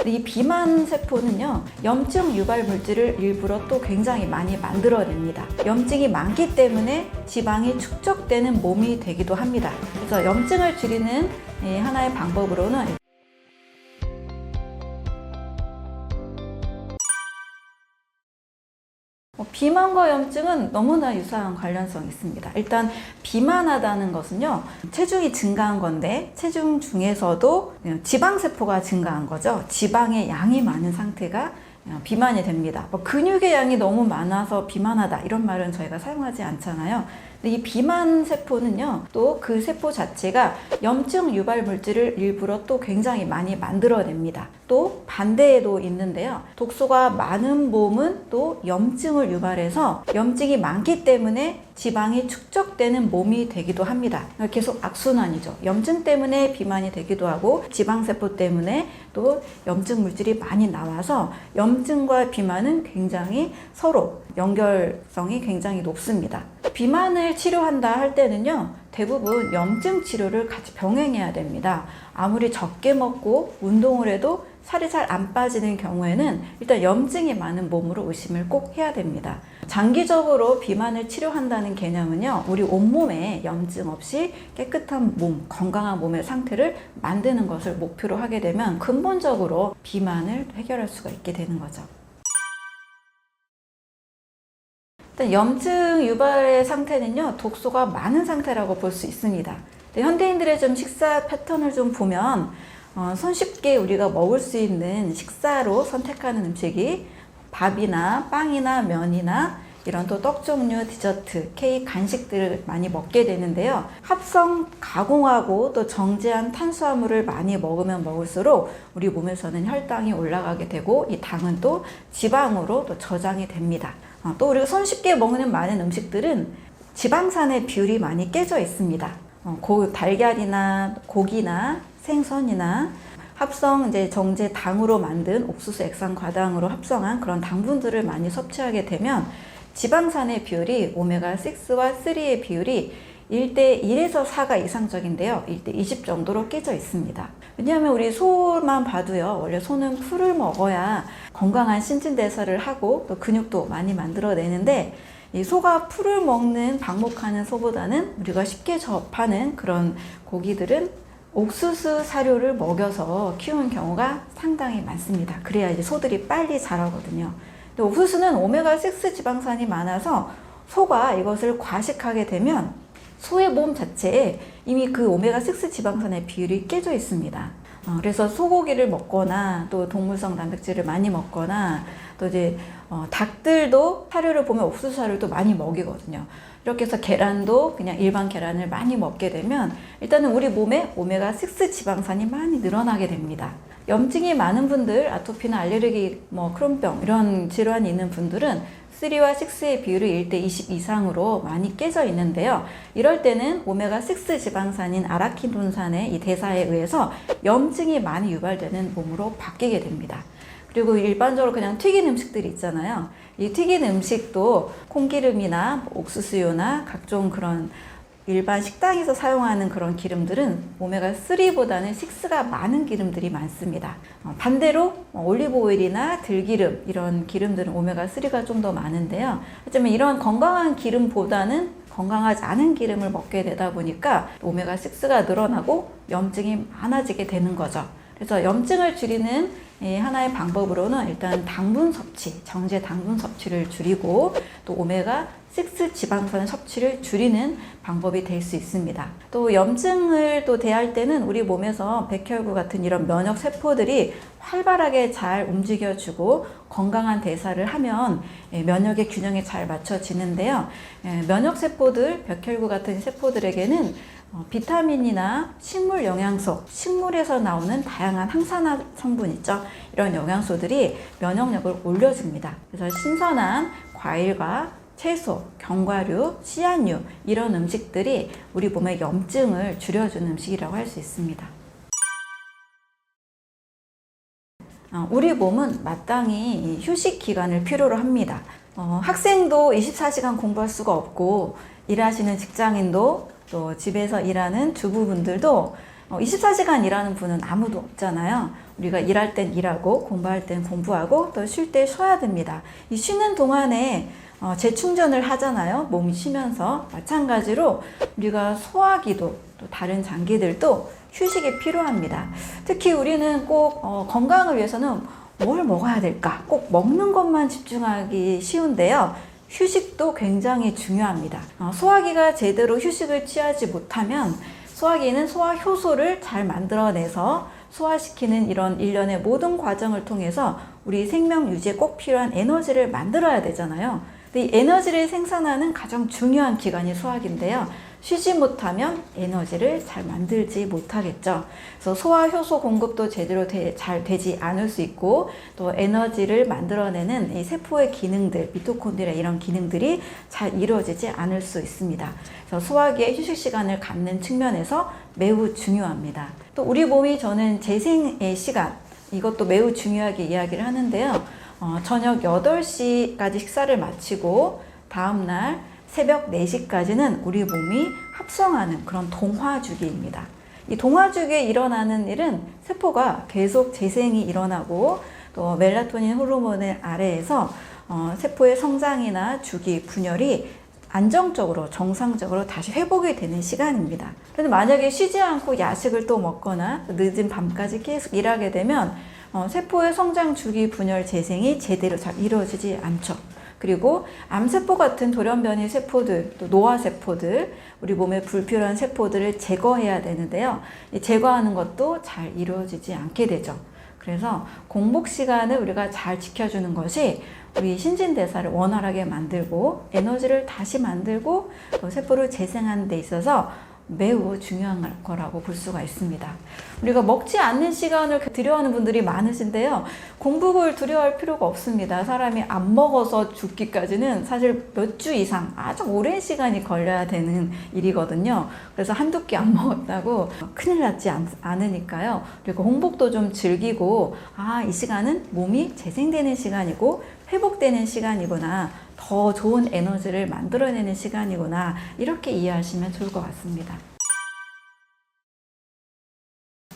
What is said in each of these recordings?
이 비만 세포는요, 염증 유발 물질을 일부러 또 굉장히 많이 만들어냅니다. 염증이 많기 때문에 지방이 축적되는 몸이 되기도 합니다. 그래서 염증을 줄이는 하나의 방법으로는 비만과 염증은 너무나 유사한 관련성이 있습니다. 일단 비만하다는 것은요, 체중이 증가한 건데 체중 중에서도 지방세포가 증가한 거죠. 지방의 양이 많은 상태가 비만이 됩니다. 근육의 양이 너무 많아서 비만하다 이런 말은 저희가 사용하지 않잖아요. 근데 이 비만 세포는요, 또 그 세포 자체가 염증 유발 물질을 일부러 또 굉장히 많이 만들어냅니다. 또 반대에도 있는데요, 독소가 많은 몸은 또 염증을 유발해서 염증이 많기 때문에 지방이 축적되는 몸이 되기도 합니다. 계속 악순환이죠. 염증 때문에 비만이 되기도 하고 지방세포 때문에 또 염증 물질이 많이 나와서 염증과 비만은 굉장히 서로 연결성이 굉장히 높습니다. 비만을 치료한다 할 때는요, 대부분 염증 치료를 같이 병행해야 됩니다. 아무리 적게 먹고 운동을 해도 살이 잘 안 빠지는 경우에는 일단 염증이 많은 몸으로 의심을 꼭 해야 됩니다. 장기적으로 비만을 치료한다는 개념은요, 우리 온몸에 염증 없이 깨끗한 몸, 건강한 몸의 상태를 만드는 것을 목표로 하게 되면 근본적으로 비만을 해결할 수가 있게 되는 거죠. 일단 염증 유발의 상태는요, 독소가 많은 상태라고 볼 수 있습니다. 현대인들의 좀 식사 패턴을 좀 보면 손쉽게 우리가 먹을 수 있는 식사로 선택하는 음식이 밥이나 빵이나 면이나 이런 또 떡 종류, 디저트, 케이크, 간식들을 많이 먹게 되는데요. 합성 가공하고 또 정제한 탄수화물을 많이 먹으면 먹을수록 우리 몸에서는 혈당이 올라가게 되고 이 당은 또 지방으로 또 저장이 됩니다. 또 우리가 손쉽게 먹는 많은 음식들은 지방산의 비율이 많이 깨져 있습니다. 달걀이나 고기나 생선이나 합성 정제 당으로 만든 옥수수 액상 과당으로 합성한 그런 당분들을 많이 섭취하게 되면 지방산의 비율이 오메가6와 3의 비율이 1대1에서 4가 이상적인데요. 1대20 정도로 깨져 있습니다. 왜냐하면 우리 소만 봐도요, 원래 소는 풀을 먹어야 건강한 신진대사를 하고 또 근육도 많이 만들어내는데, 이 소가 풀을 먹는 방목하는 소보다는 우리가 쉽게 접하는 그런 고기들은 옥수수 사료를 먹여서 키우는 경우가 상당히 많습니다. 그래야 이제 소들이 빨리 자라거든요. 근데 옥수수는 오메가6 지방산이 많아서 소가 이것을 과식하게 되면 소의 몸 자체에 이미 그 오메가6 지방산의 비율이 깨져 있습니다. 그래서 소고기를 먹거나 또 동물성 단백질을 많이 먹거나 또 이제 닭들도 사료를 보면 옥수수 사료를 또 많이 먹이거든요. 이렇게 해서 계란도 그냥 일반 계란을 많이 먹게 되면 일단은 우리 몸에 오메가6 지방산이 많이 늘어나게 됩니다. 염증이 많은 분들, 아토피나 알레르기, 크론병 이런 질환이 있는 분들은 3와 6의 비율이 1대20 이상으로 많이 깨져 있는데요. 이럴 때는 오메가6 지방산인 아라키돈산의 이 대사에 의해서 염증이 많이 유발되는 몸으로 바뀌게 됩니다. 그리고 일반적으로 그냥 튀긴 음식들이 있잖아요. 이 튀긴 음식도 콩기름이나 옥수수유나 각종 그런 일반 식당에서 사용하는 그런 기름들은 오메가3보다는 6가 많은 기름들이 많습니다. 반대로 올리브오일이나 들기름 이런 기름들은 오메가3가 좀 더 많은데요. 하지만 이런 건강한 기름보다는 건강하지 않은 기름을 먹게 되다 보니까 오메가6가 늘어나고 염증이 많아지게 되는 거죠. 그래서 염증을 줄이는 하나의 방법으로는 일단 당분 섭취, 정제 당분 섭취를 줄이고 또 오메가6 지방산 섭취를 줄이는 방법이 될 수 있습니다. 또 염증을 또 대할 때는 우리 몸에서 백혈구 같은 이런 면역 세포들이 활발하게 잘 움직여주고 건강한 대사를 하면 면역의 균형이 잘 맞춰지는데요. 면역 세포들, 백혈구 같은 세포들에게는 비타민이나 식물 영양소, 식물에서 나오는 다양한 항산화 성분 있죠. 이런 영양소들이 면역력을 올려줍니다. 그래서 신선한 과일과 채소, 견과류, 씨앗류 이런 음식들이 우리 몸의 염증을 줄여주는 음식이라고 할 수 있습니다. 우리 몸은 마땅히 휴식 기간을 필요로 합니다. 학생도 24시간 공부할 수가 없고 일하시는 직장인도 또 집에서 일하는 주부분들도 24시간 일하는 분은 아무도 없잖아요. 우리가 일할 땐 일하고 공부할 땐 공부하고 또 쉴 때 쉬어야 됩니다. 이 쉬는 동안에 재충전을 하잖아요. 몸이 쉬면서. 마찬가지로 우리가 소화기도 또 다른 장기들도 휴식이 필요합니다. 특히 우리는 꼭 건강을 위해서는 뭘 먹어야 될까? 꼭 먹는 것만 집중하기 쉬운데요. 휴식도 굉장히 중요합니다. 소화기가 제대로 휴식을 취하지 못하면 소화기는 소화 효소를 잘 만들어내서 소화시키는 이런 일련의 모든 과정을 통해서 우리 생명 유지에 꼭 필요한 에너지를 만들어야 되잖아요. 근데 이 에너지를 생산하는 가장 중요한 기관이 소화기인데요. 쉬지 못하면 에너지를 잘 만들지 못하겠죠. 그래서 소화 효소 공급도 제대로 잘 되지 않을 수 있고 또 에너지를 만들어내는 이 세포의 기능들, 미토콘드리아 이런 기능들이 잘 이루어지지 않을 수 있습니다. 그래서 소화기의 휴식 시간을 갖는 측면에서 매우 중요합니다. 또 우리 몸이 저는 재생의 시간, 이것도 매우 중요하게 이야기를 하는데요. 저녁 8시까지 식사를 마치고 다음날 새벽 4시까지는 우리 몸이 합성하는 그런 동화주기입니다. 이 동화주기에 일어나는 일은 세포가 계속 재생이 일어나고 또 멜라토닌 호르몬의 아래에서 세포의 성장이나 주기, 분열이 안정적으로 정상적으로 다시 회복이 되는 시간입니다. 그런데 만약에 쉬지 않고 야식을 또 먹거나 늦은 밤까지 계속 일하게 되면 세포의 성장, 주기, 분열, 재생이 제대로 잘 이루어지지 않죠. 그리고 암세포 같은 돌연변이 세포들, 또 노화세포들, 우리 몸에 불필요한 세포들을 제거해야 되는데요. 이 제거하는 것도 잘 이루어지지 않게 되죠. 그래서 공복 시간을 우리가 잘 지켜주는 것이 우리 신진대사를 원활하게 만들고 에너지를 다시 만들고 세포를 재생하는 데 있어서 매우 중요한 거라고 볼 수가 있습니다. 우리가 먹지 않는 시간을 두려워하는 분들이 많으신데요. 공복을 두려워할 필요가 없습니다. 사람이 안 먹어서 죽기까지는 사실 몇 주 이상 아주 오랜 시간이 걸려야 되는 일이거든요. 그래서 한두 끼 안 먹었다고 큰일 났지 않으니까요. 그리고 공복도 좀 즐기고 이 시간은 몸이 재생되는 시간이고 회복되는 시간이구나. 더 좋은 에너지를 만들어내는 시간이구나. 이렇게 이해하시면 좋을 것 같습니다.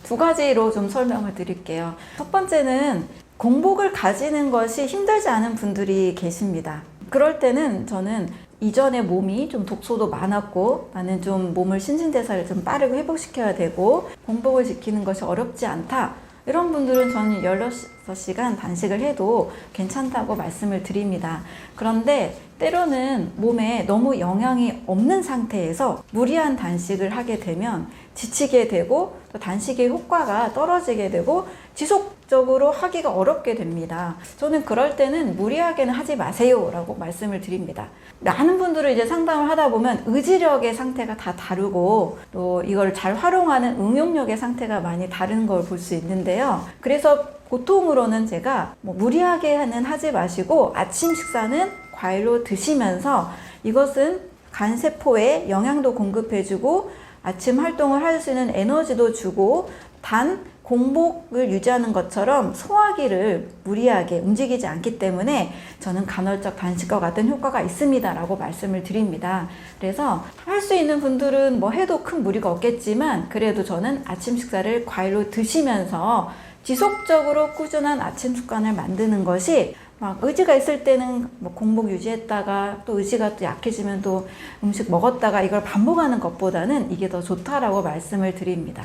두 가지로 좀 설명을 드릴게요. 첫 번째는 공복을 가지는 것이 힘들지 않은 분들이 계십니다. 그럴 때는 저는 이전에 몸이 좀 독소도 많았고 나는 좀 몸을 신진대사를 좀 빠르게 회복시켜야 되고 공복을 지키는 것이 어렵지 않다. 이런 분들은 저는 16시간 단식을 해도 괜찮다고 말씀을 드립니다. 그런데 때로는 몸에 너무 영향이 없는 상태에서 무리한 단식을 하게 되면 지치게 되고 또 단식의 효과가 떨어지게 되고 지속적으로 하기가 어렵게 됩니다. 저는 그럴 때는 무리하게는 하지 마세요 라고 말씀을 드립니다. 많은 분들을 이제 상담을 하다 보면 의지력의 상태가 다 다르고 또 이걸 잘 활용하는 응용력의 상태가 많이 다른 걸 볼 수 있는데요. 그래서 보통으로는 제가 무리하게는 하지 마시고 아침 식사는 과일로 드시면서 이것은 간세포에 영양도 공급해주고 아침 활동을 할 수 있는 에너지도 주고 단 공복을 유지하는 것처럼 소화기를 무리하게 움직이지 않기 때문에 저는 간헐적 단식과 같은 효과가 있습니다 라고 말씀을 드립니다. 그래서 할 수 있는 분들은 해도 큰 무리가 없겠지만 그래도 저는 아침 식사를 과일로 드시면서 지속적으로 꾸준한 아침 습관을 만드는 것이 의지가 있을 때는 공복 유지했다가 또 의지가 또 약해지면 또 음식 먹었다가 이걸 반복하는 것보다는 이게 더 좋다라고 말씀을 드립니다.